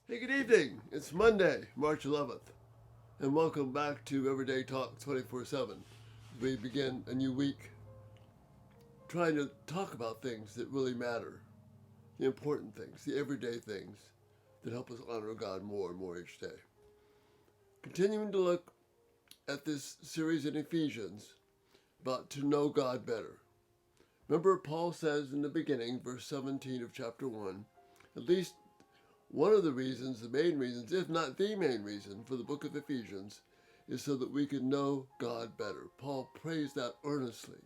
Hey, good evening. It's Monday, March 11th, and welcome back to Everyday Talk 24/7. We begin a new week trying to talk about things that really matter, the important things, the everyday things that help us honor God more and more each day. Continuing to look at this series in Ephesians about to know God better. Remember, Paul says in the beginning, verse 17 of chapter 1, at least one of the reasons, the main reasons, if not the main reason for the book of Ephesians, is so that we can know God better. Paul prays that earnestly.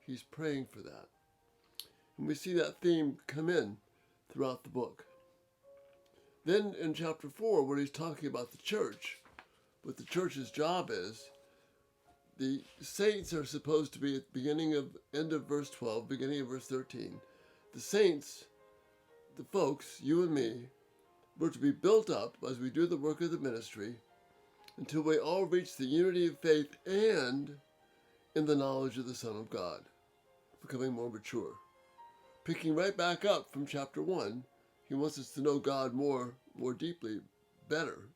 He's praying for that. And we see that theme come in throughout the book. Then in chapter 4, when he's talking about the church, what the church's job is, the saints are supposed to be at the end of verse 12, beginning of verse 13. The saints, the folks, you and me, we're to be built up as we do the work of the ministry until we all reach the unity of faith and in the knowledge of the Son of God, becoming more mature. Picking right back up from chapter 1, he wants us to know God more deeply, better.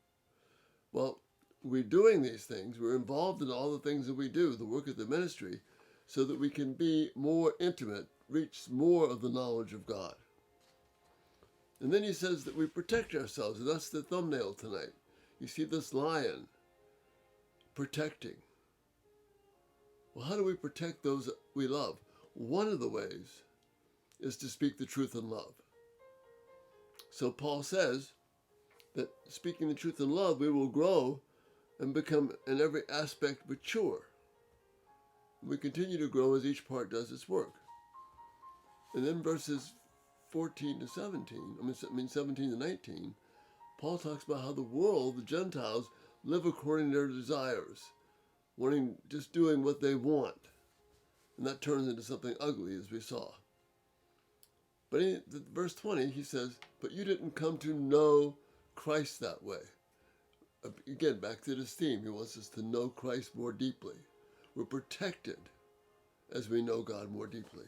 Well, we're doing these things, we're involved in all the things that we do, the work of the ministry, so that we can be more intimate, reach more of the knowledge of God. And then he says that we protect ourselves, and that's the thumbnail tonight. You see this lion protecting. Well, how do we protect those we love? One of the ways is to speak the truth in love. So Paul says that speaking the truth in love, we will grow and become in every aspect mature. We continue to grow as each part does its work. And then verses 14 to 17, 17 to 19, Paul talks about how the world, the Gentiles, live according to their desires, just doing what they want. And that turns into something ugly, as we saw. But in verse 20, he says, but you didn't come to know Christ that way. Again, back to this theme, he wants us to know Christ more deeply. We're protected as we know God more deeply.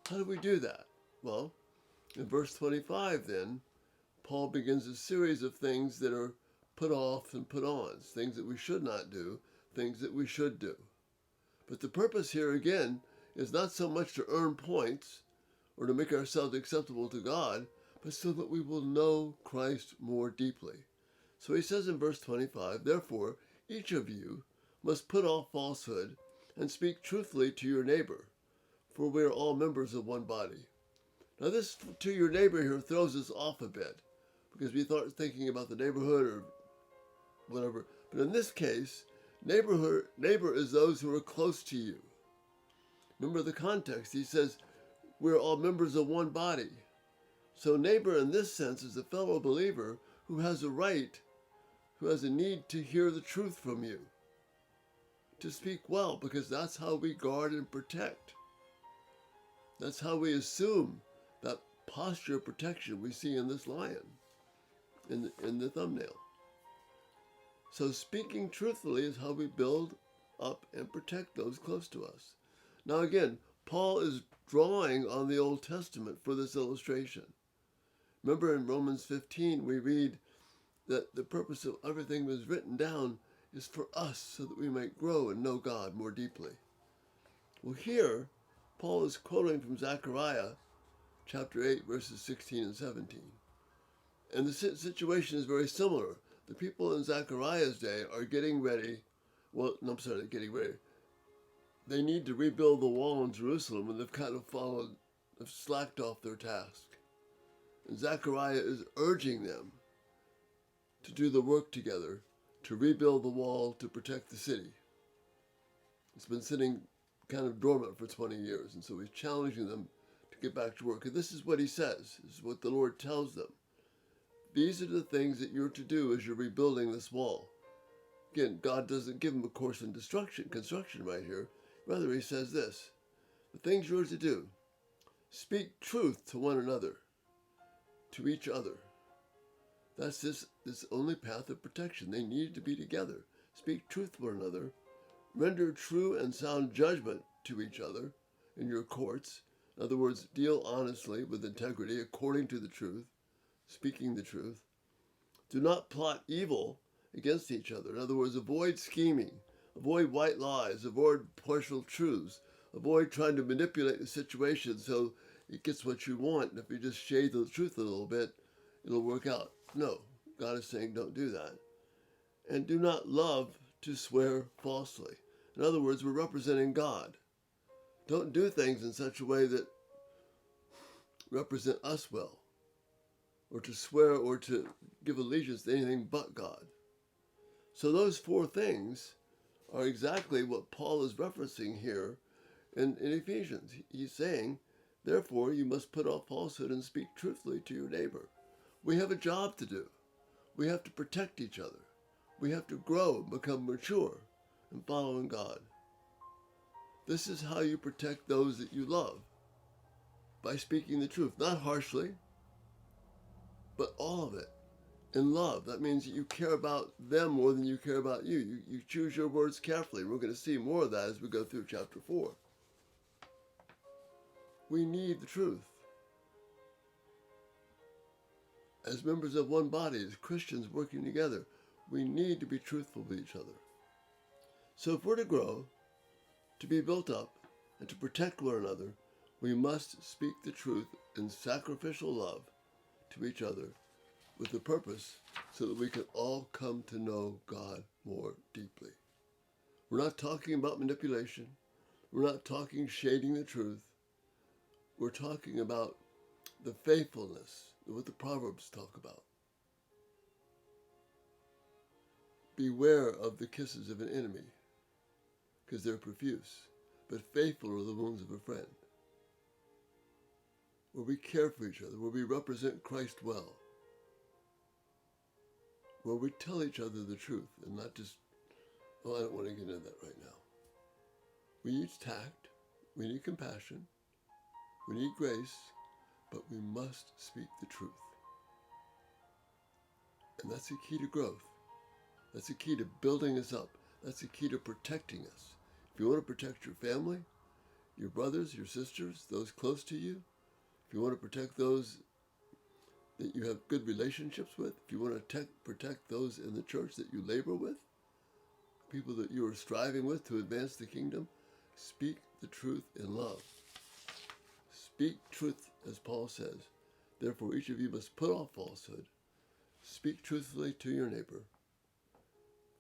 How do we do that? Well, in verse 25 then, Paul begins a series of things that are put off and put ons, things that we should not do, things that we should do. But the purpose here again is not so much to earn points or to make ourselves acceptable to God, but so that we will know Christ more deeply. So he says in verse 25, therefore, each of you must put off falsehood and speak truthfully to your neighbor, for we are all members of one body. Now this to your neighbor here throws us off a bit, because we thought thinking about the neighborhood or whatever. But in this case, neighbor is those who are close to you. Remember the context. He says, we're all members of one body. So neighbor in this sense is a fellow believer who has a right, who has a need to hear the truth from you, to speak well, because that's how we guard and protect. That's how we assume that posture of protection we see in this lion, in the thumbnail. So speaking truthfully is how we build up and protect those close to us. Now again, Paul is drawing on the Old Testament for this illustration. Remember in Romans 15 we read that the purpose of everything that was written down is for us so that we might grow and know God more deeply. Well, here, Paul is quoting from Zechariah chapter 8, verses 16 and 17. And the situation is very similar. The people in Zechariah's day are getting ready. They need to rebuild the wall in Jerusalem, and they've kind of slacked off their task. And Zechariah is urging them to do the work together, to rebuild the wall, to protect the city. It's been sitting kind of dormant for 20 years, and so he's challenging them to get back to work. And this is what he says. This is what the Lord tells them. These are the things that you're to do as you're rebuilding this wall. Again, God doesn't give them a course in construction right here. Rather, he says this. The things you're to do. Speak truth to one another, to each other. That's this only path of protection. They need to be together. Speak truth to one another. Render true and sound judgment to each other in your courts. In other words, deal honestly with integrity according to the truth, speaking the truth. Do not plot evil against each other. In other words, avoid scheming, avoid white lies, avoid partial truths, avoid trying to manipulate the situation so it gets what you want. And if you just shade the truth a little bit, it'll work out. No, God is saying don't do that. And do not love to swear falsely. In other words, we're representing God. Don't do things in such a way that represent us well, or to swear or to give allegiance to anything but God. So those four things are exactly what Paul is referencing here in Ephesians. He's saying, therefore, you must put off falsehood and speak truthfully to your neighbor. We have a job to do. We have to protect each other. We have to grow, become mature in following God. This is how you protect those that you love, by speaking the truth, not harshly, but all of it in love. That means that you care about them more than you care about you. You choose your words carefully. We're going to see more of that as we go through chapter 4. We need the truth. As members of one body, as Christians working together, we need to be truthful with each other. So if we're to grow, to be built up, and to protect one another, we must speak the truth in sacrificial love to each other with the purpose so that we can all come to know God more deeply. We're not talking about manipulation. We're not talking shading the truth. We're talking about the faithfulness, what the Proverbs talk about. Beware of the kisses of an enemy, because they're profuse, but faithful are the wounds of a friend. Where we care for each other, where we represent Christ well, where we tell each other the truth and not just, oh, I don't want to get into that right now. We need tact, we need compassion, we need grace, but we must speak the truth. And that's the key to growth. That's the key to building us up. That's the key to protecting us. If you want to protect your family, your brothers, your sisters, those close to you, if you want to protect those that you have good relationships with, if you want to protect those in the church that you labor with, people that you are striving with to advance the kingdom, speak the truth in love. Speak truth, as Paul says. Therefore, each of you must put off falsehood. Speak truthfully to your neighbor,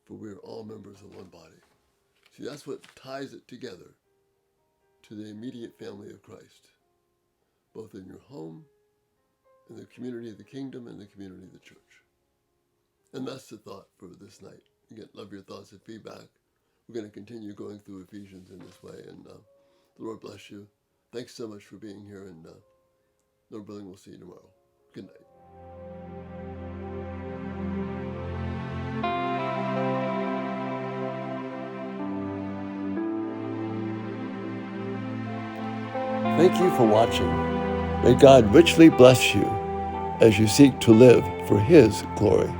for we are all members of one body. See, that's what ties it together to the immediate family of Christ, both in your home, in the community of the kingdom, and the community of the church. And that's the thought for this night. Again, love your thoughts and feedback. We're going to continue going through Ephesians in this way, and the Lord bless you. Thanks so much for being here, and Lord willing, we'll see you tomorrow. Good night. Thank you for watching. May God richly bless you as you seek to live for His glory.